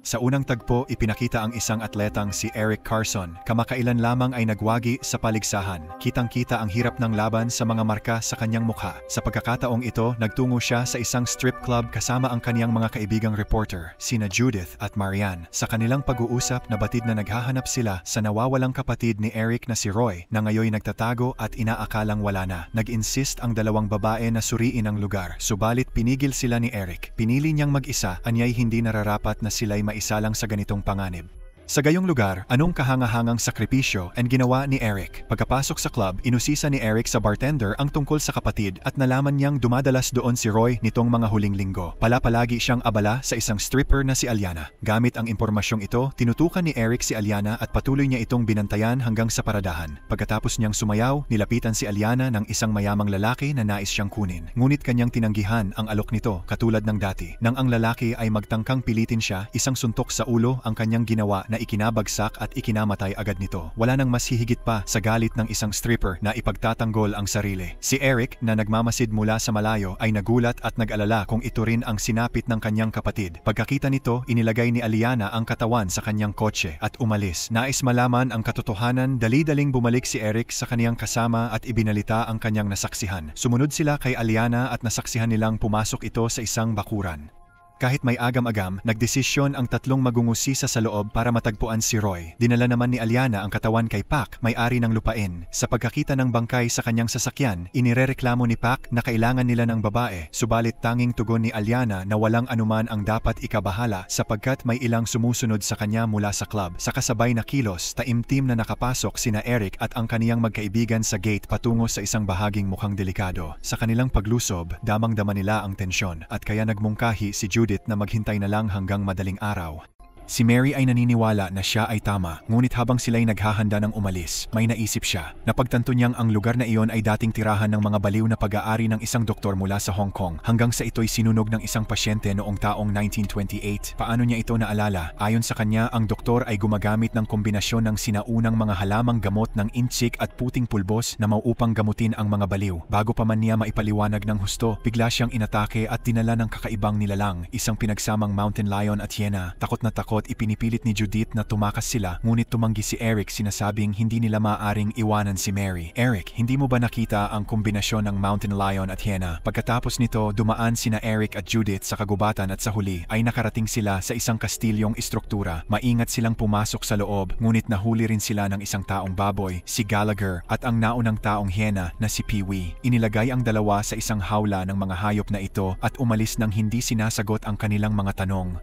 Sa unang tagpo, ipinakita ang isang atletang si Eric Carson. Kamakailan lamang ay nagwagi sa paligsahan. Kitang-kita ang hirap ng laban sa mga marka sa kanyang mukha. Sa pagkakataong ito, nagtungo siya sa isang strip club kasama ang kaniyang mga kaibigang reporter, sina Judith at Marianne. Sa kanilang pag-uusap, nabatid na naghahanap sila sa nawawalang kapatid ni Eric na si Roy, na ngayon nagtatago at inaakalang wala na. Nag-insist ang dalawang babae na suriin ang lugar, subalit pinigil sila ni Eric. Pinili niyang mag-isa, anyay hindi nararapat na sila'y isa lang sa ganitong panganib. Sa gayong lugar, anong kahangahangang sakripisyo ang ginawa ni Eric? Pagkapasok sa club, inusisa ni Eric sa bartender ang tungkol sa kapatid at nalaman niyang dumadalas doon si Roy nitong mga huling linggo. Palagi siyang abala sa isang stripper na si Aliana. Gamit ang impormasyong ito, tinutukan ni Eric si Aliana at patuloy niya itong binantayan hanggang sa paradahan. Pagkatapos niyang sumayaw, nilapitan si Aliana ng isang mayamang lalaki na nais siyang kunin. Ngunit kanyang tinanggihan ang alok nito katulad ng dati. Nang ang lalaki ay magtangkang pilitin siya, isang suntok sa ulo ang kanyang ginawa na ikinabagsak at ikinamatay agad nito. Wala nang mas hihigit pa sa galit ng isang stripper na ipagtatanggol ang sarili. Si Eric na nagmamasid mula sa malayo ay nagulat at nag-alala kung ito rin ang sinapit ng kanyang kapatid. Pagkakita nito, inilagay ni Aliana ang katawan sa kanyang kotse at umalis. Nais malaman ang katotohanan, dali-daling bumalik si Eric sa kaniyang kasama at ibinalita ang kanyang nasaksihan. Sumunod sila kay Aliana at nasaksihan nilang pumasok ito sa isang bakuran. Kahit may agam-agam, nagdesisyon ang tatlong magungusisa sa loob para matagpuan si Roy. Dinala naman ni Aliana ang katawan kay Pac, may-ari ng lupain. Sa pagkakita ng bangkay sa kanyang sasakyan, inirereklamo ni Pac na kailangan nila ng babae, subalit tanging tugon ni Aliana na walang anuman ang dapat ikabahala sapagkat may ilang sumusunod sa kanya mula sa club. Sa kasabay na kilos, taimtim na nakapasok sina Eric at ang kaniyang magkaibigan sa gate patungo sa isang bahaging mukhang delikado. Sa kanilang paglusob, damang-dama nila ang tensyon at kaya nagmungkahi si Judith na maghintay na lang hanggang madaling araw. Si Mary ay naniniwala na siya ay tama, ngunit habang sila'y naghahanda ng umalis, may naisip siya. Napagtanto niyang ang lugar na iyon ay dating tirahan ng mga baliw na pag-aari ng isang doktor mula sa Hong Kong, hanggang sa ito'y sinunog ng isang pasyente noong taong 1928. Paano niya ito naalala? Ayon sa kanya, ang doktor ay gumagamit ng kombinasyon ng sinaunang mga halamang gamot ng inchik at puting pulbos na mauupang gamutin ang mga baliw. Bago pa man niya maipaliwanag ng husto, bigla siyang inatake at dinala ng kakaibang nilalang, isang pinagsamang mountain lion at hyena. Takot na takot, ipinipilit ni Judith na tumakas sila, ngunit tumanggi si Eric, sinasabing hindi nila maaaring iwanan si Mary. Eric, hindi mo ba nakita ang kombinasyon ng mountain lion at hyena? Pagkatapos nito, dumaan sina Eric at Judith sa kagubatan at sa huli ay nakarating sila sa isang kastilyong istruktura. Maingat silang pumasok sa loob, ngunit nahuli rin sila ng isang taong baboy, si Gallagher, at ang naunang taong hyena na si Pee-wee. Inilagay ang dalawa sa isang hawla ng mga hayop na ito at umalis nang hindi sinasagot ang kanilang mga tanong.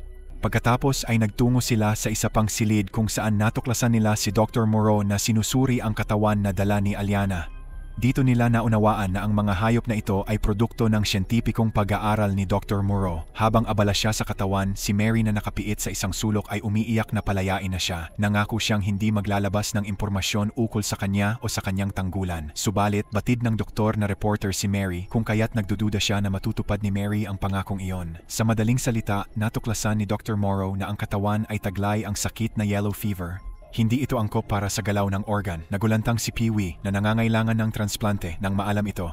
Pagkatapos ay nagtungo sila sa isa pang silid kung saan natuklasan nila si Dr. Moreau na sinusuri ang katawan na dala ni Aliana. Dito nila naunawaan na ang mga hayop na ito ay produkto ng siyentipikong pag-aaral ni Dr. Moreau. Habang abala siya sa katawan, si Mary na nakapiit sa isang sulok ay umiiyak na palayain na siya. Nangako siyang hindi maglalabas ng impormasyon ukol sa kanya o sa kanyang tanggulan. Subalit, batid ng doktor na reporter si Mary kung kaya't nagdududa siya na matutupad ni Mary ang pangakong iyon. Sa madaling salita, natuklasan ni Dr. Moreau na ang katawan ay taglay ang sakit na yellow fever. Hindi ito angkop para sa galaw ng organ. Nagulantang si Pee-wee na nangangailangan ng transplante nang maalam ito.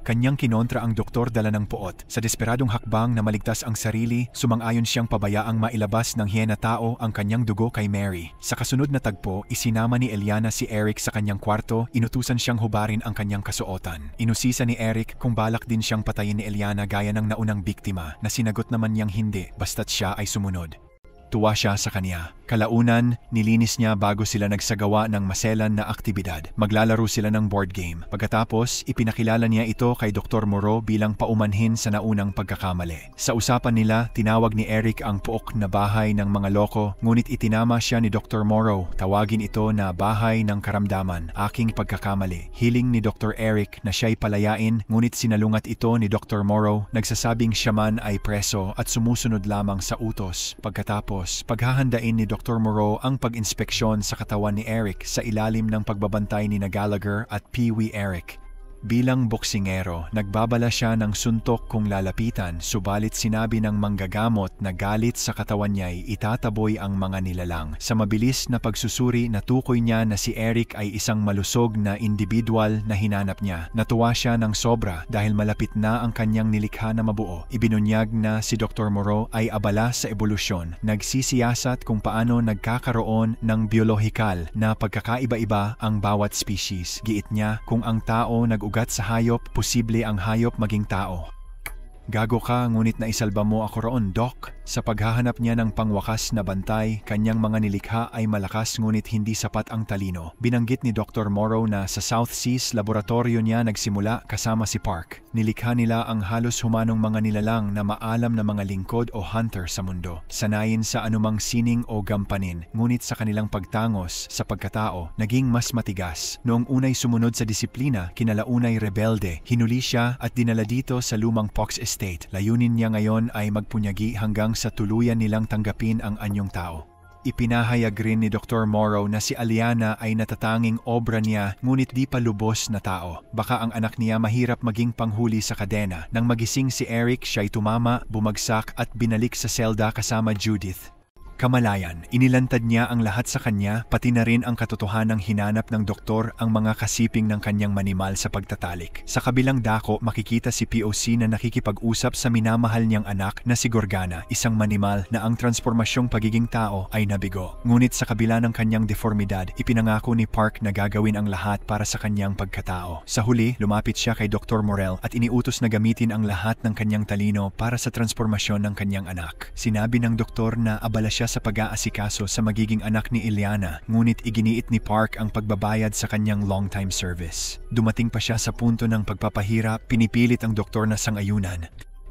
Kanyang kinontra ang doktor dala ng puot. Sa desperadong hakbang na maligtas ang sarili, sumang-ayon siyang pabayaang mailabas ng hyena tao ang kanyang dugo kay Mary. Sa kasunod na tagpo, isinama ni Aliana si Eric sa kanyang kwarto, inutusan siyang hubarin ang kanyang kasuotan. Inusisa ni Eric kung balak din siyang patayin ni Aliana gaya ng naunang biktima, na sinagot naman niyang hindi basta't siya ay sumunod. Tuwa siya sa kanya. Kalaunan, nilinis niya bago sila nagsagawa ng maselan na aktibidad. Maglalaro sila ng board game. Pagkatapos, ipinakilala niya ito kay Dr. Moreau bilang paumanhin sa naunang pagkakamali. Sa usapan nila, tinawag ni Eric ang pook na bahay ng mga loko, ngunit itinama siya ni Dr. Moreau. Tawagin ito na bahay ng karamdaman, aking pagkakamali. Hiling ni Dr. Eric na siya'y palayain, ngunit sinalungat ito ni Dr. Moreau, nagsasabing siya man ay preso at sumusunod lamang sa utos. Pagkatapos, paghahandain ni Dr. Moreau ang pag-inspeksyon sa katawan ni Eric sa ilalim ng pagbabantay ni Gallagher at Pee-wee Eric. Bilang boksingero, nagbabala siya ng suntok kung lalapitan, subalit sinabi ng manggagamot na galit sa katawan niya'y itataboy ang mga nilalang. Sa mabilis na pagsusuri, natukoy niya na si Eric ay isang malusog na individual na hinanap niya. Natuwa siya ng sobra dahil malapit na ang kanyang nilikha na mabuo. Ibinunyag na si Dr. Moreau ay abala sa ebolusyon, nagsisiyasat kung paano nagkakaroon ng biolohikal na pagkakaiba-iba ang bawat species. Giit niya, kung ang tao nag-ugat sa hayop, posible ang hayop maging tao. Gago ka, ngunit naisalba mo ako roon, Doc. Sa paghahanap niya ng pangwakas na bantay, kanyang mga nilikha ay malakas ngunit hindi sapat ang talino. Binanggit ni Dr. Moreau na sa South Seas laboratorio niya nagsimula kasama si Park. Nilikha nila ang halos humanong mga nilalang na maalam na mga lingkod o hunter sa mundo. Sanayin sa anumang sining o gampanin, ngunit sa kanilang pagtangos sa pagkatao, naging mas matigas. Noong unay sumunod sa disiplina, kinalaunay rebelde. Hinuli siya at dinala dito sa lumang Fox Estate. Layunin niya ngayon ay magpunyagi hanggang sa tuluyan nilang tanggapin ang anyong tao. Ipinahayag rin ni Dr. Moreau na si Aliana ay natatanging obra niya ngunit di pa lubos na tao. Baka ang anak niya mahirap maging panghuli sa kadena. Nang magising si Eric, siya'y tumama, bumagsak at binalik sa selda kasama Judith. Kamalayan, inilantad niya ang lahat sa kanya, pati na rin ang katotohanang hinanap ng doktor ang mga kasiping ng kanyang manimal sa pagtatalik. Sa kabilang dako, makikita si POC na nakikipag-usap sa minamahal niyang anak na si Gorgana, isang manimal na ang transformasyong pagiging tao ay nabigo. Ngunit sa kabila ng kanyang deformidad, ipinangako ni Park na gagawin ang lahat para sa kanyang pagkatao. Sa huli, lumapit siya kay Dr. Morel at iniutos na gamitin ang lahat ng kanyang talino para sa transformasyon ng kanyang anak. Sinabi ng doktor na abala siya sa pag-aasikaso sa magiging anak ni Iliana, ngunit iginiit ni Park ang pagbabayad sa kanyang long-time service. Dumating pa siya sa punto ng pagpapahirap, pinipilit ang doktor na sangayunan.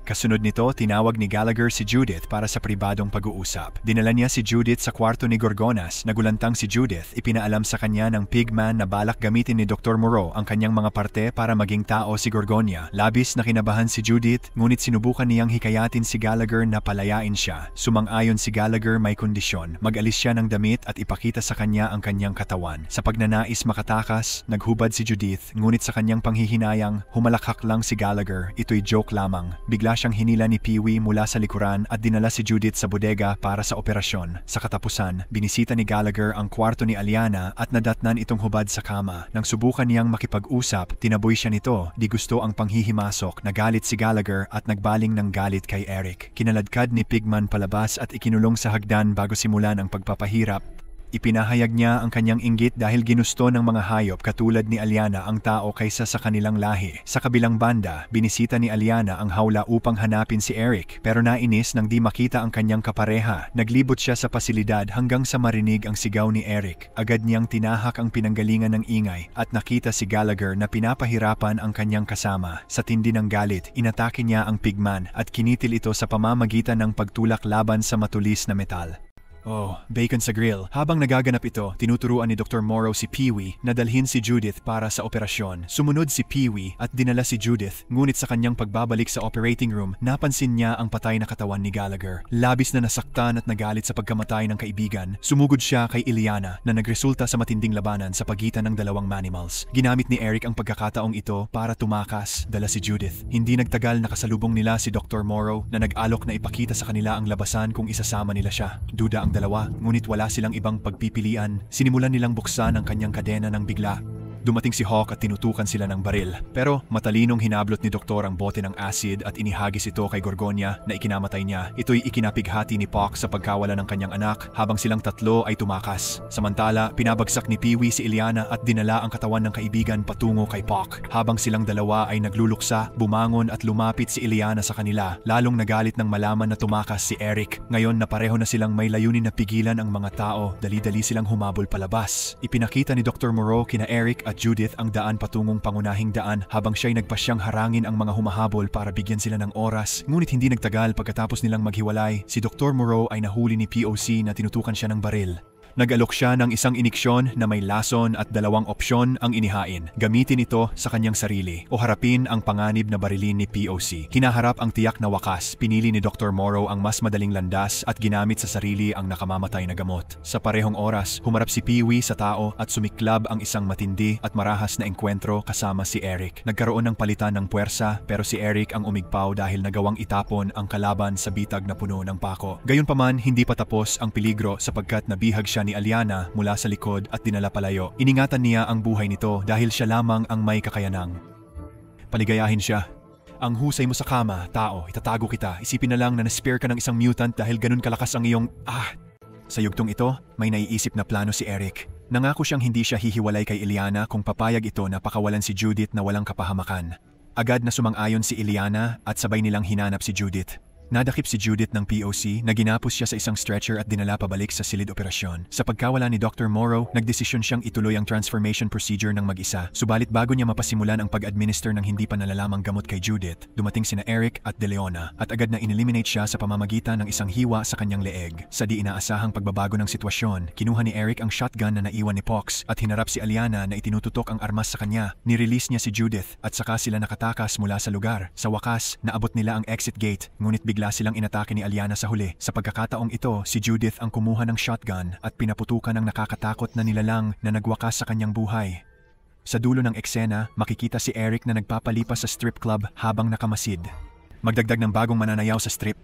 Kasunod nito, tinawag ni Gallagher si Judith para sa pribadong pag-uusap. Dinala niya si Judith sa kwarto ni Gorgonas. Nagulantang si Judith, ipinaalam sa kanya ng pigman na balak gamitin ni Dr. Moreau ang kanyang mga parte para maging tao si Gorgonia. Labis na kinabahan si Judith, ngunit sinubukan niyang hikayatin si Gallagher na palayain siya. Sumang-ayon si Gallagher may kondisyon. Mag-alis siya ng damit at ipakita sa kanya ang kanyang katawan. Sa pagnanais makatakas, naghubad si Judith, ngunit sa kanyang panghihinayang, humalakhak lang si Gallagher. Ito'y joke lamang. Bigla siyang hinila ni Pee-wee mula sa likuran at dinala si Judith sa bodega para sa operasyon. Sa katapusan, binisita ni Gallagher ang kwarto ni Aliana at nadatnan itong hubad sa kama. Nang subukan niyang makipag-usap, tinaboy siya nito, di gusto ang panghihimasok. Nagalit si Gallagher at nagbaling ng galit kay Eric. Kinaladkad ni Pigman palabas at ikinulong sa hagdan bago simulan ang pagpapahirap. Ipinahayag niya ang kanyang inggit dahil ginusto ng mga hayop katulad ni Aliana ang tao kaysa sa kanilang lahi. Sa kabilang banda, binisita ni Aliana ang hawla upang hanapin si Eric pero nainis nang di makita ang kanyang kapareha. Naglibot siya sa pasilidad hanggang sa marinig ang sigaw ni Eric. Agad niyang tinahak ang pinanggalingan ng ingay at nakita si Gallagher na pinapahirapan ang kanyang kasama. Sa tindi ng galit, inatake niya ang pigman at kinitil ito sa pamamagitan ng pagtulak laban sa matulis na metal. Oh, bacon sa grill. Habang nagaganap ito, tinuturuan ni Dr. Moreau si Pee-wee na dalhin si Judith para sa operasyon. Sumunod si Pee-wee at dinala si Judith, ngunit sa kanyang pagbabalik sa operating room, napansin niya ang patay na katawan ni Gallagher. Labis na nasaktan at nagalit sa pagkamatay ng kaibigan, sumugod siya kay Iliana na nagresulta sa matinding labanan sa pagitan ng dalawang manimals. Ginamit ni Eric ang pagkakataong ito para tumakas, dala si Judith. Hindi nagtagal nakasalubong nila si Dr. Moreau na nag-alok na ipakita sa kanila ang labasan kung isasama nila siya. Duda ang dalawa, ngunit wala silang ibang pagpipilian. Sinimulan nilang buksan ang kanyang kadena ng bigla. Dumating si Hawk at tinutukan sila ng baril. Pero matalinong hinablot ni Doktor ang bote ng acid at inihagis ito kay Gorgonia na ikinamatay niya. Ito'y ikinapighati ni Pock sa pagkawala ng kanyang anak habang silang tatlo ay tumakas. Samantala, pinabagsak ni Pee-wee si Iliana at dinala ang katawan ng kaibigan patungo kay Pock. Habang silang dalawa ay nagluluksa, bumangon at lumapit si Iliana sa kanila. Lalong nagalit nang malaman na tumakas si Eric. Ngayon na pareho na silang may layunin na pigilan ang mga tao, dali-dali silang humabol palabas. Ipinakita ni Dr. Moreau kina Eric at Judith ang daan patungong pangunahing daan habang siya'y nagpasyang harangin ang mga humahabol para bigyan sila ng oras. Ngunit hindi nagtagal pagkatapos nilang maghiwalay, si Dr. Moreau ay nahuli ni POC na tinutukan siya ng baril. Nag-alok siya ng isang iniksyon na may lason at 2 opsyon ang inihain. Gamitin ito sa kanyang sarili o harapin ang panganib na barilin ni POC. Hinaharap ang tiyak na wakas. Pinili ni Dr. Morrow ang mas madaling landas at ginamit sa sarili ang nakamamatay na gamot. Sa parehong oras, humarap si Pee-wee sa tao at sumiklab ang isang matindi at marahas na engkwentro kasama si Eric. Nagkaroon ng palitan ng puwersa pero si Eric ang umigpaw dahil nagawang itapon ang kalaban sa bitag na puno ng pako. Gayunpaman, hindi pa tapos ang peligro sapagkat nabihag siya ni Aliana mula sa likod at dinala palayo. Iningatan niya ang buhay nito dahil siya lamang ang may kakayanang paligayahin siya. Ang husay mo sa kama, tao, itatago kita. Isipin na lang na na-spare ka ng isang mutant dahil ganun kalakas ang iyong Sa yugtong ito, may naiisip na plano si Eric. Nangako siyang hindi siya hihiwalay kay Eliana kung papayag ito na pakawalan si Judith na walang kapahamakan. Agad na sumang-ayon si Eliana at sabay nilang hinanap si Judith. Nadakip si Judith ng POC na ginapos siya sa isang stretcher at dinala pabalik sa silid operasyon. Sa pagkawala ni Dr. Morrow, nagdesisyon siyang ituloy ang transformation procedure ng mag-isa. Subalit bago niya mapasimulan ang pag-administer ng hindi pa nalalamang gamot kay Judith, dumating sina Eric at De Leona at agad na ineliminate siya sa pamamagitan ng isang hiwa sa kanyang leeg. Sa di inaasahang pagbabago ng sitwasyon, kinuha ni Eric ang shotgun na naiwan ni Pox at hinarap si Aliana na itinututok ang armas sa kanya. Nirelease niya si Judith at saka sila nakatakas mula sa lugar. Sa wakas, naabot nila ang exit gate, ngunit bigla silang inatake ni Aliana sa huli. Sa pagkakataong ito, si Judith ang kumuha ng shotgun at pinaputukan ng nakakatakot na nilalang na nagwakas sa kanyang buhay. Sa dulo ng eksena, makikita si Eric na nagpapalipas sa strip club habang nakamasid. Magdagdag ng bagong mananayaw sa strip